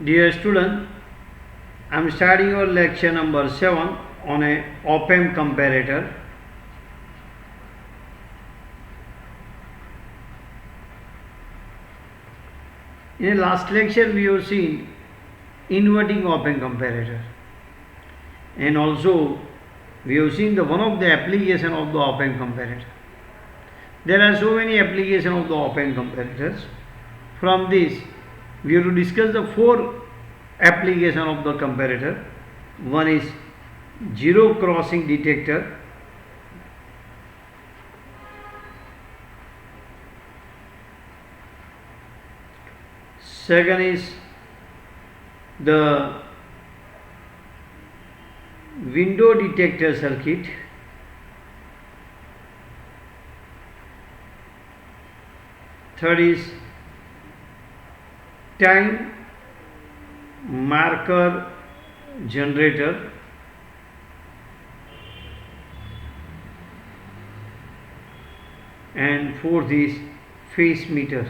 Dear student, I am starting your lecture number 7 on a op-amp comparator. In the last lecture we have seen inverting op-amp comparator, and also we have seen the one of the application of the op-amp comparator. There are so many applications of the op-amp comparators. From this we have to discuss the 4 application of the comparator. One is zero crossing detector, second is the window detector circuit, third is time marker generator, and fourth is phase meter.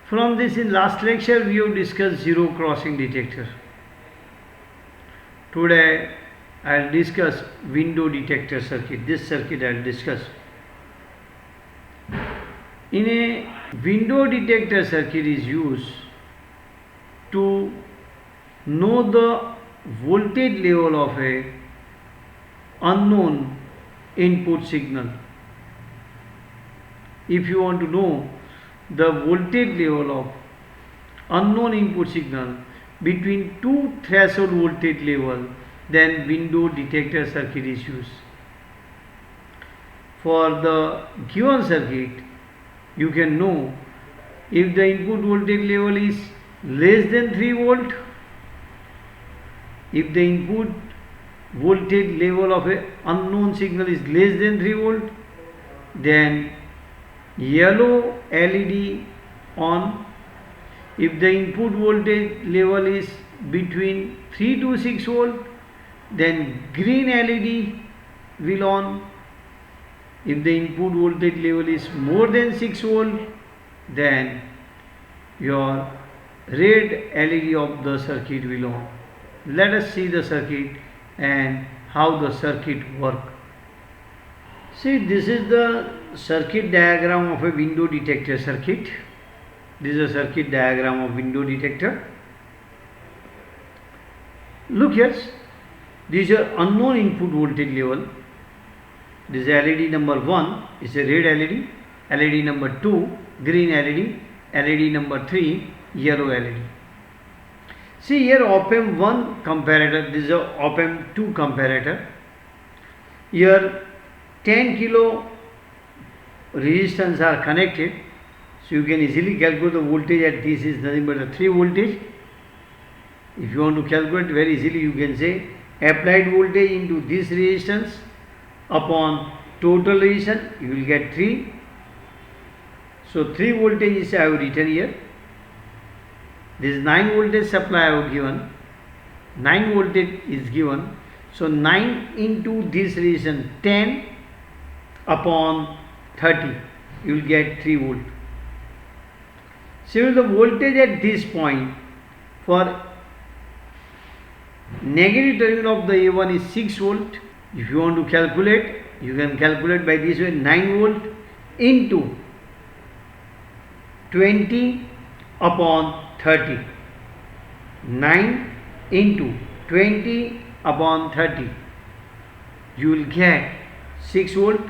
From this, in last lecture we have discussed zero crossing detector. Today I will discuss window detector circuit. This circuit I will discuss. In a window detector circuit is used to know the voltage level of a unknown input signal. If you want to know the voltage level of unknown input signal between two threshold voltage level, then window detector circuit is used. For the given circuit, you can know if the input voltage level is less than 3 volt, if the input voltage level of a unknown signal is less than 3 volt, then yellow LED on. If the input voltage level is between 3 to 6 volt, then green LED will on. If the input voltage level is more than 6 volt, then your red LED of the circuit will on. Let us see the circuit and how the circuit work. See, this is the circuit diagram of a window detector circuit. This is a circuit diagram of window detector. Look here, this is unknown input voltage level. This is LED number 1 is a red LED, LED number 2 green LED, LED number 3 yellow LED. See here op-amp 1 comparator, this is a op-amp 2 comparator. Here 10 kilo resistance are connected, so you can easily calculate the voltage at this is nothing but a 3 voltage. If you want to calculate very easily, you can say applied voltage into this resistance upon total resistance, you will get 3. So 3 voltage is I have written here. This 9 voltage supply I have given, 9 voltage is given. So 9 into this resistance 10 upon 30, you will get 3 volt. So the voltage at this point for negative terminal of the A1 is 6 volt. If you want to calculate, you can calculate by this way: 9 volt into 20 upon 30. 9 into 20 upon 30, you will get 6 volt.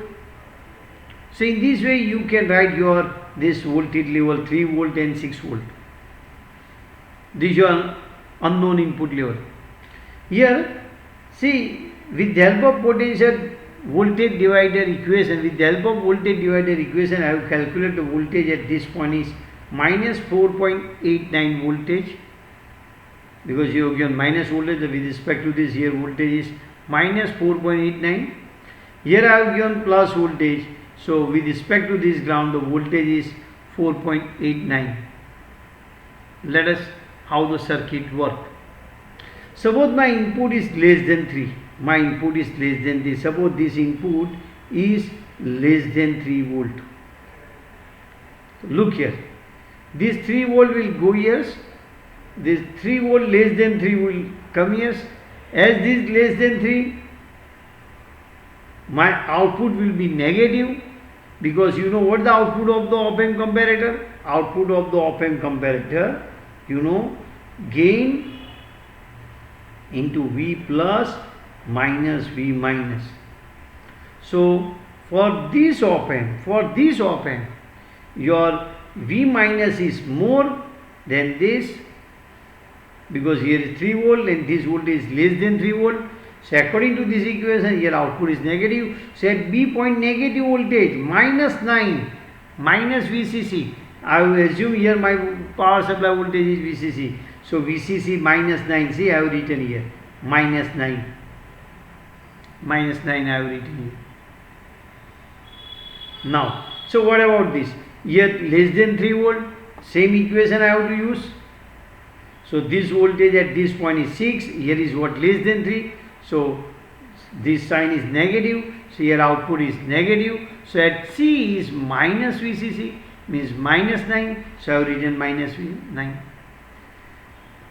So in this way you can write your this voltage level 3 volt and 6 volt. This is your unknown input level. Here see, with the help of potential voltage divider equation, with the help of voltage divider equation I have calculated the voltage at this point is minus 4.89 voltage, because you have given minus voltage with respect to this. Here voltage is minus 4.89. Here I have given plus voltage, so with respect to this ground the voltage is 4.89. Let us how the circuit work. Suppose my input is less than 3. My input is less than 3. Suppose this input is less than 3 volt. Look here. This 3 volt will go here. This 3 volt less than 3 will come here. As this less than 3, my output will be negative, because you know what the output of the op-amp comparator? Output of the op-amp comparator, you know, gain into V plus minus V minus. So for this op-amp, your V minus is more than this, because here is 3 volt and this voltage is less than 3 volt. So according to this equation, here output is negative. So at B point, negative voltage minus 9 minus VCC. I will assume here my power supply voltage is VCC. So VCC minus 9. See, I have written here minus 9. Minus 9 I have written here. Now, so what about this? Here less than 3 volt. Same equation I have to use. So this voltage at this point is 6. Here is what? Less than 3. So this sign is negative. So here output is negative. So at C is minus VCC, means minus 9. So I have written minus 9.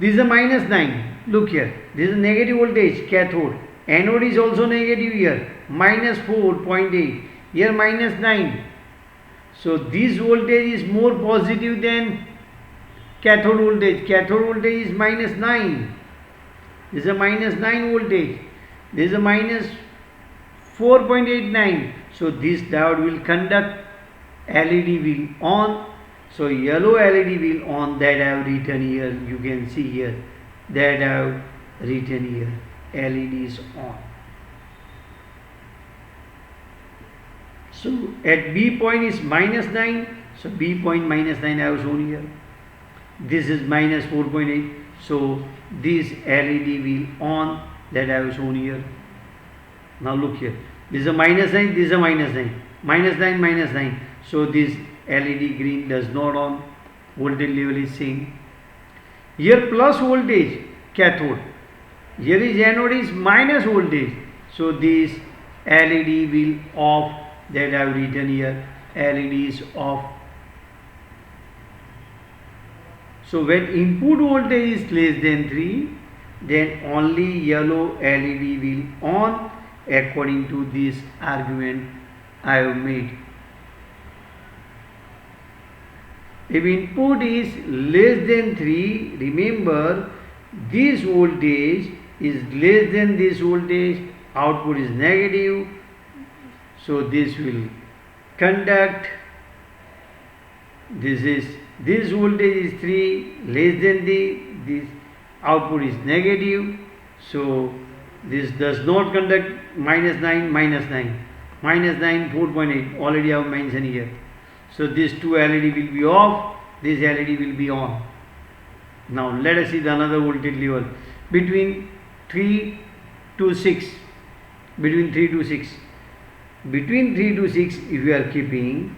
This is a minus 9. Look here. This is a negative voltage, cathode. Anode is also negative here. Minus 4.8. Here minus 9. So this voltage is more positive than cathode voltage. Cathode voltage is minus 9. This is a minus 9 voltage. This is a minus 4.89. So this diode will conduct, LED will on. So yellow LED will on, that I have written here. You can see here that I have written here. LED is on. So at B point is minus 9. So B point minus 9 I have shown here. This is minus 4.8. So this LED will on, that I have shown here. Now look here. This is a minus 9. This is a minus 9. Minus 9, minus 9. So this LED green does not on. Voltage level is same. Here plus voltage, cathode. Here is anode is minus voltage. So this LED will off, that I have written here. LED is off. So when input voltage is less than 3, then only yellow LED will on, according to this argument I have made. If input is less than 3, remember this voltage is less than this voltage, output is negative. So this will conduct. This voltage is 3, less than this output is negative. So this does not conduct. Minus 9, minus 9. Minus 9, 4.8. Already I have mentioned here. So this two LED will be off. This LED will be on. Now let us see the another voltage level. Between 3 to 6. Between 3 to 6. Between 3 to 6 if you are keeping.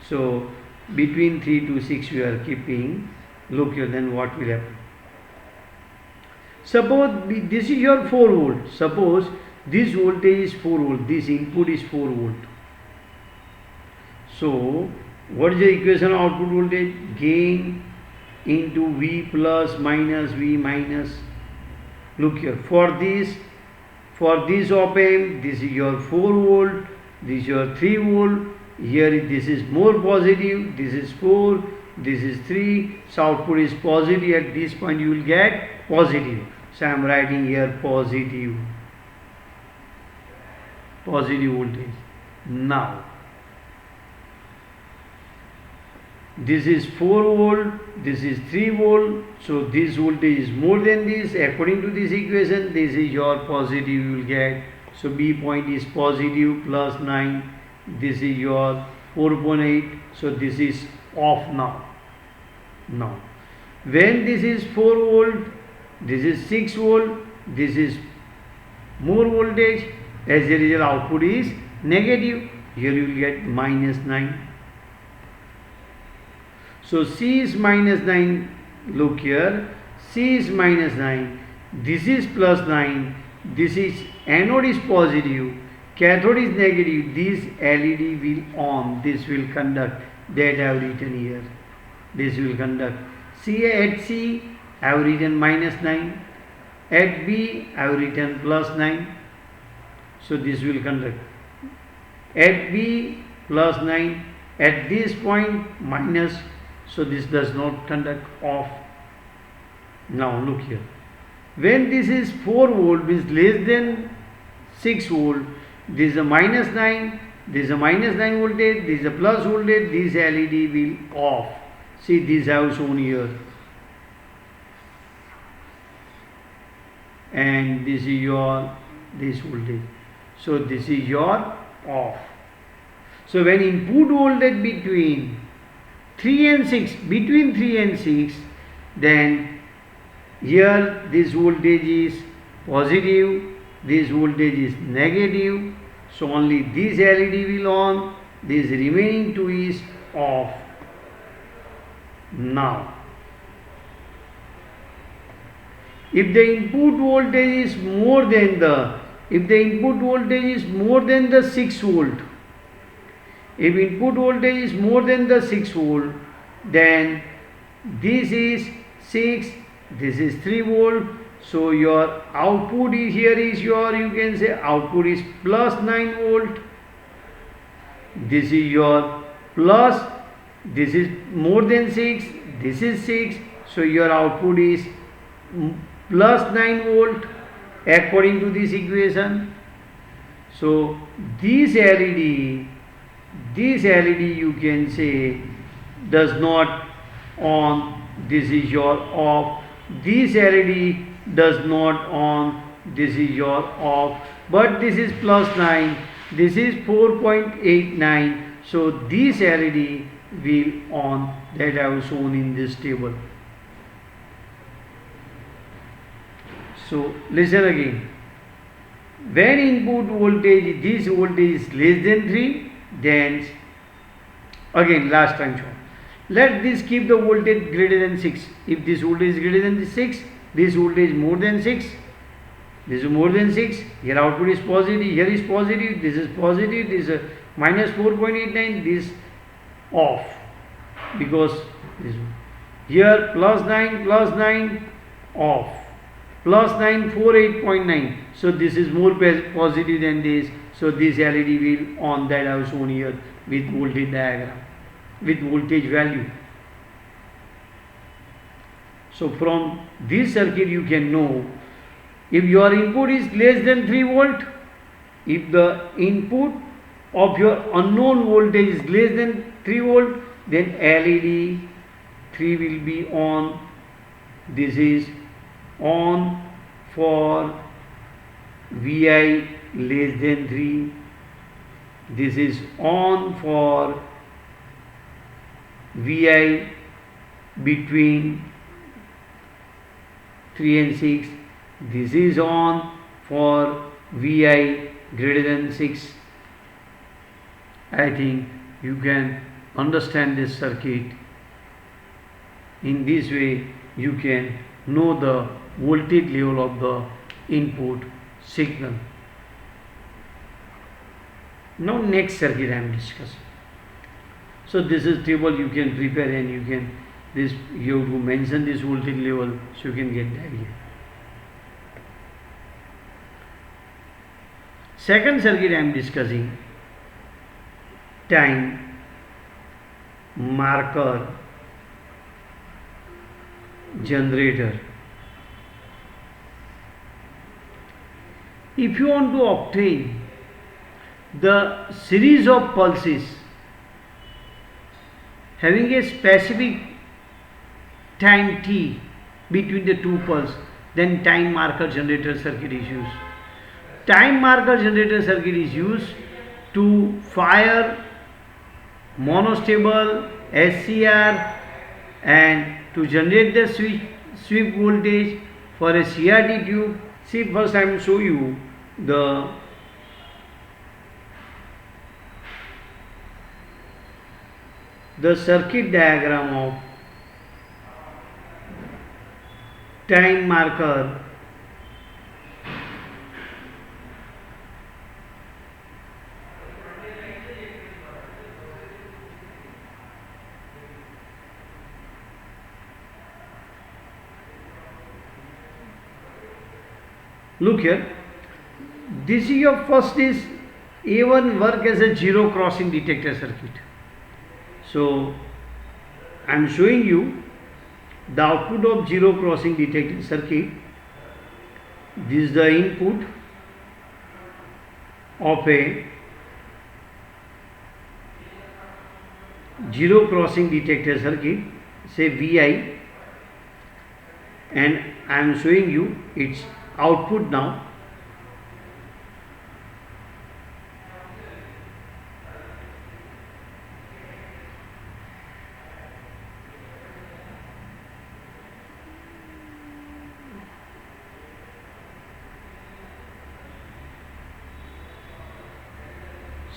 So between 3 to 6 you are keeping. Look here, then what will happen? Suppose this is your 4 volt. Suppose this voltage is 4 volt. This input is 4 volt. So what is the equation of output voltage? Gain into V plus minus V minus. Look here. For this op-amp, this is your 4 volt. This is your 3 volt. Here this is more positive. This is 4. This is 3. So output is positive. At this point you will get positive. So I am writing here positive voltage. Now this is 4 volt, this is 3 volt. So this voltage is more than this. According to this equation, this is your positive you will get. So B point is positive plus 9. This is your 4.8. So this is off now. Now when this is 4 volt, this is 6 volt, this is more voltage. As a result, output is negative. Here you will get minus 9. So C is minus 9. Look here. C is minus 9. This is plus 9. This is anode is positive. Cathode is negative. This LED will on. This will conduct. That I have written here. this will conduct. See, at C I have written -9, at B I have written +9, so this will conduct. At B +9, at this point minus, so this does not conduct off. Now look here, when this is 4 volt, means less than 6 volt, this is a -9, this is a -9 voltage, this is a plus voltage, this LED will off. See, this I have shown here, and this is your this voltage, so this is your off. So when input voltage between 3 and 6, between 3 and 6, then here this voltage is positive, this voltage is negative, so only this LED will on, this remaining two is off. Now, if the input voltage is more than the 6 volt, if input voltage is more than the 6 volt, then this is 6, this is 3 volt, so your output is here is your, you can say output is +9 volt, this is your plus, this is more than 6, this is 6, so your output is +9 volt according to this equation. So this LED you can say does not on, this is your off, this LED does not on, this is your off, but this is +9, this is 4.89, so this LED will on, that I have shown in this table. So listen again, when input voltage, this voltage is less than 3, then again last time shown, let this keep the voltage greater than 6. If this voltage is greater than 6, this voltage more than 6, this is more than 6, here output is positive, here is positive, this is positive, this is -4.89, this off, because this here +9 off, +9 48.9, so this is more positive than this, so this LED will on, that I have shown here with voltage diagram, with voltage value. So from this circuit you can know, if your input is less than 3 volt, if the input of your unknown voltage is less than 3 volt, then LED 3 will be on, this is on for Vi less than 3, this is on for Vi between 3 and 6, this is on for Vi greater than 6. I think you can understand this circuit. In this way you can know the voltage level of the input signal. Now next circuit I am discussing. So this is table you can prepare, and you can this you have to mention this voltage level so you can get the idea. Second circuit I am discussing, time marker generator. If you want to obtain the series of pulses having a specific time t between the two pulses, then time marker generator circuit is used. Time marker generator circuit is used to fire monostable SCR and to generate the sweep voltage for a CRT tube. See, first I will show you the circuit diagram of time marker Look here, this is your first is A1 work as a zero crossing detector circuit. So I am showing you the output of zero crossing detector circuit. This is the input of a zero crossing detector circuit, say Vi, and I am showing you its output now.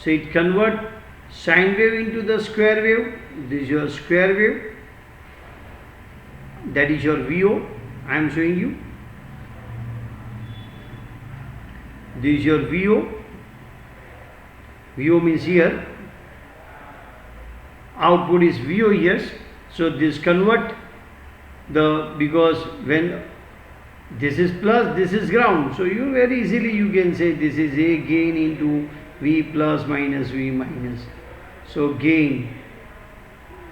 So it convert sine wave into the square wave. This is your square wave. That is your VO. I am showing you. This is your VO. VO means here. Output is VO, yes. So this convert because when this is plus, this is ground. So you very easily you can say this is A gain into V plus minus V minus. So gain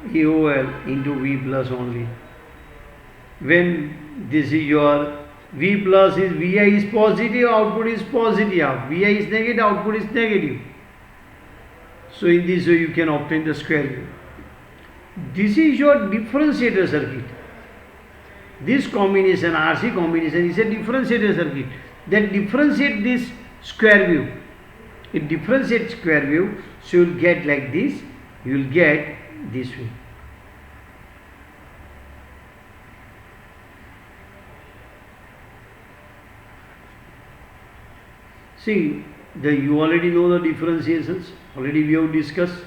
AOL into V plus only. When this is your V plus is Vi is positive, output is positive. Vi is negative, output is negative. So in this way you can obtain the square wave. This is your differentiator circuit. This combination, RC combination, is a differentiator circuit that differentiate this square wave. It differentiates square wave, so you will get like this, you will get this way. See, you already know the differentiations, already we have discussed.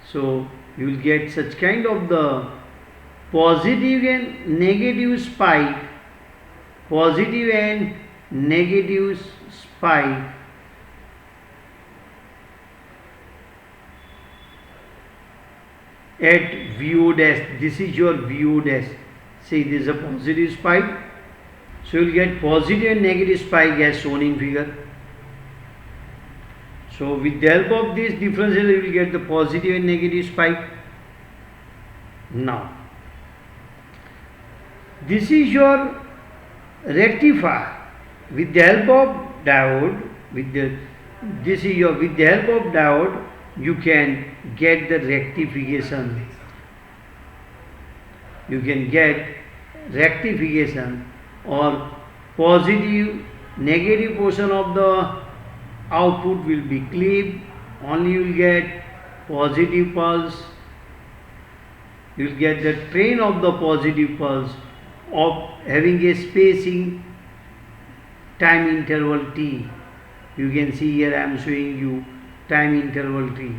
So you will get such kind of the positive and negative spike, positive and negative spike at VO dash. This is your VO dash. See, this is a positive spike. So you will get positive and negative spike as shown in figure. So with the help of this differential you will get the positive and negative spike. Now this is your rectifier. With the help of diode, with the help of diode you can get the rectification. You can get rectification, or positive negative portion of the output will be clipped. Only you will get positive pulse. You will get the train of the positive pulse of having a spacing time interval T. You can see here I am showing you time interval T.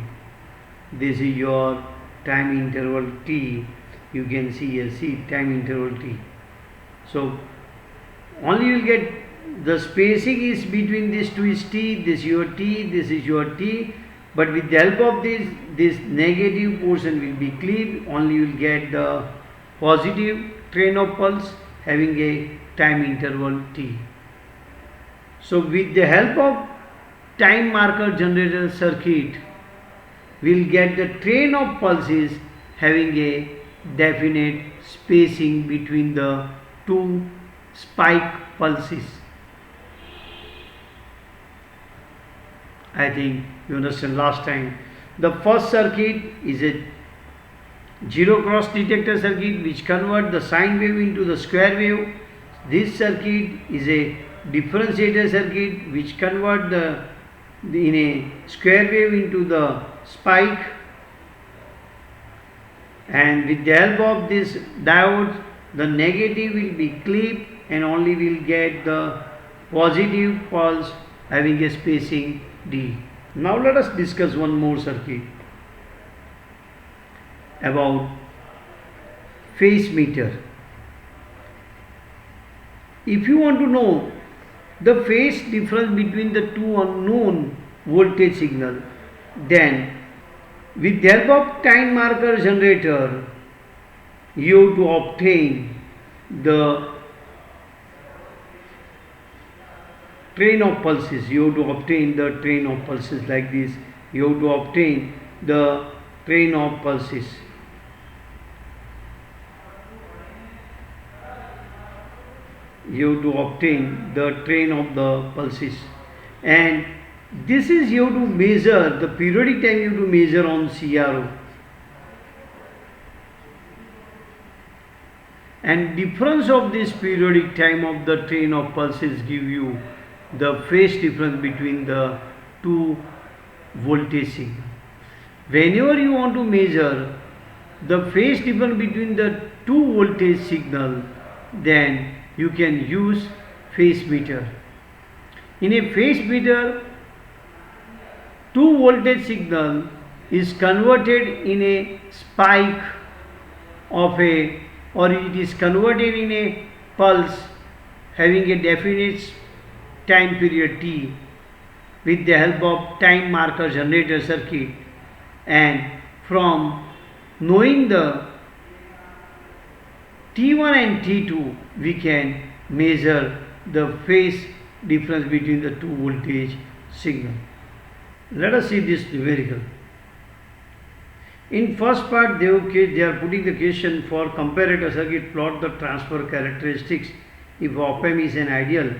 This is your time interval T. You can see here, see time interval T. So only you will get the spacing is between these two is T, this is your T, this is your T, but with the help of this negative portion will be clipped. Only you will get the positive train of pulse having a time interval T. So with the help of time marker generator circuit, we will get the train of pulses having a definite spacing between the two spike pulses. I think you understand last time. The first circuit is a zero cross detector circuit which convert the sine wave into the square wave. This circuit is a differentiator circuit which convert in a square wave into the spike, and with the help of this diode the negative will be clipped and only will get the positive pulse having a spacing D. Now let us discuss one more circuit about phase meter. If you want to know the phase difference between the two unknown voltage signal, then with the help of time marker generator you have to obtain the train of pulses. You have to obtain the train of pulses like this. You have to obtain the train of pulses. You have to obtain the train of the pulses, and this is you have to measure the periodic time. You have to measure on CRO, and difference of this periodic time of the train of pulses give you the phase difference between the two voltage signal. Whenever you want to measure the phase difference between the two voltage signal, then you can use phase meter. In a phase meter, two voltage signal is converted in a spike of a, or it is converted in a pulse having a definite time period t with the help of time marker generator circuit, and from knowing the T1 and T2 we can measure the phase difference between the two voltage signal. Let us see this numerical. In first part they are putting the question for comparator circuit, plot the transfer characteristics if op-amp is an ideal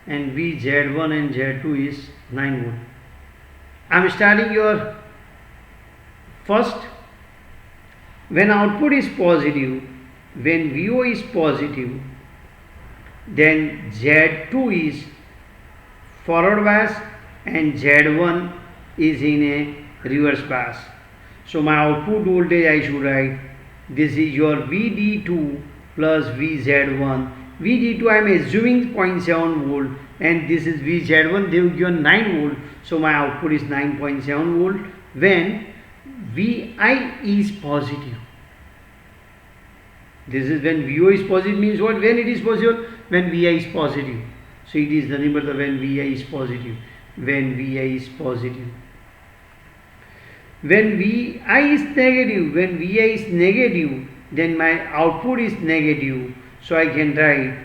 and VZ1 and Z2 is 9 volt. I am starting your first. When output is positive, when VO is positive, then Z2 is forward bias and Z1 is in a reverse bias. So my output voltage I should write, this is your VD2 plus VZ1. VD2 I am assuming 0.7 volt and this is VZ1, they have given 9 volt. So my output is 9.7 volt when VI is positive. This is when VO is positive, means what? When it is positive, when VI is positive. So it is nothing but the when VI is positive. When VI is positive. When VI is negative, when VI is negative, then my output is negative. So I can write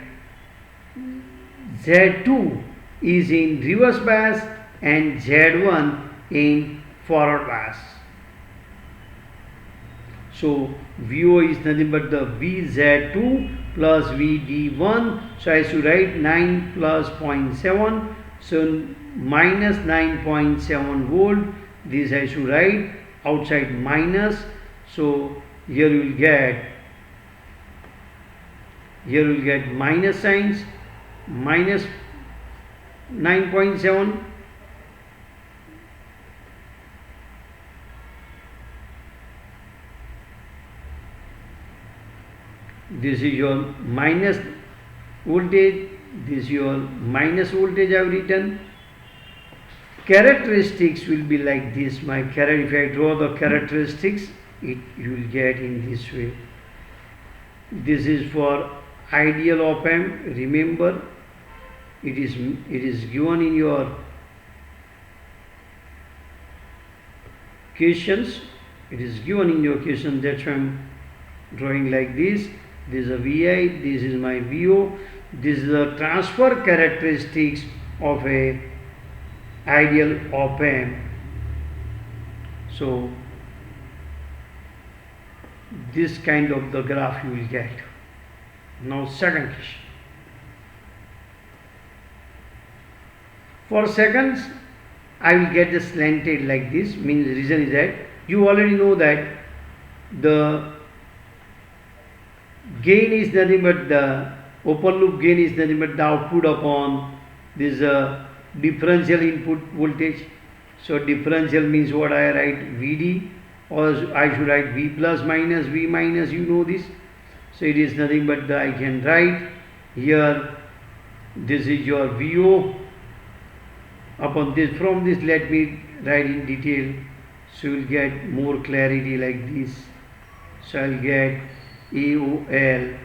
Z2 is in reverse bias and Z1 in forward bias. So VO is nothing but the VZ2 plus VD1. So I should write 9 plus 0.7. So minus 9.7 volt. This I should write outside minus. So here you will get minus signs, minus 9.7. This is your minus voltage, this is your minus voltage I have written. Characteristics will be like this. If I draw the characteristics, you will get in this way. This is for ideal op-amp. Remember, it is given in your questions. It is given in your question. That's why I am drawing like this. This is a VI, this is my VO. This is the transfer characteristics of a ideal op-amp. So this kind of the graph you will get. Now second question. For seconds I will get the slanted like this. Means reason is that you already know that the gain is nothing but the open loop gain is nothing but the output upon this differential input voltage. So differential means what I write VD, or I should write V plus minus V minus, you know this. So it is nothing but I can write here, this is your VO upon this. From this let me write in detail, so you will get more clarity like this. So I will get AOL.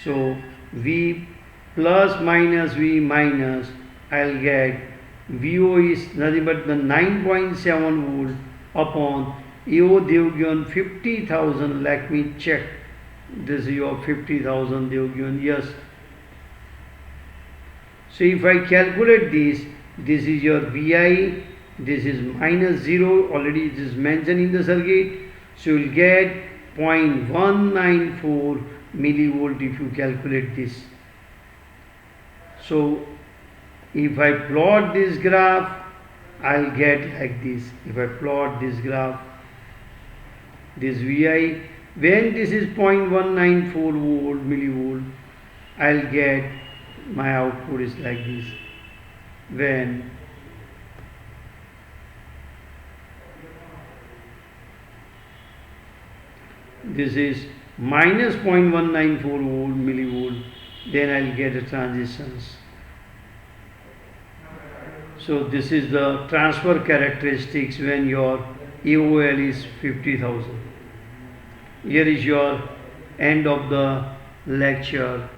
So V plus minus V minus, I will get VO is nothing but the 9.7 volt upon AO. They have given 50,000. Let me check. This is your 50,000 they have given. Yes. So if I calculate this is your Vi, this is minus 0, already it is mentioned in the circuit. So you will get 0.194 millivolt if you calculate this. So if I plot this graph, I'll get like this. If I plot this graph, this Vi, when this is 0.194 volt millivolt, I'll get my output is like this. When this is minus 0.194 volt millivolt, then I'll get a transitions. So this is the transfer characteristics when your AOL is 50,000. Here is your end of the lecture.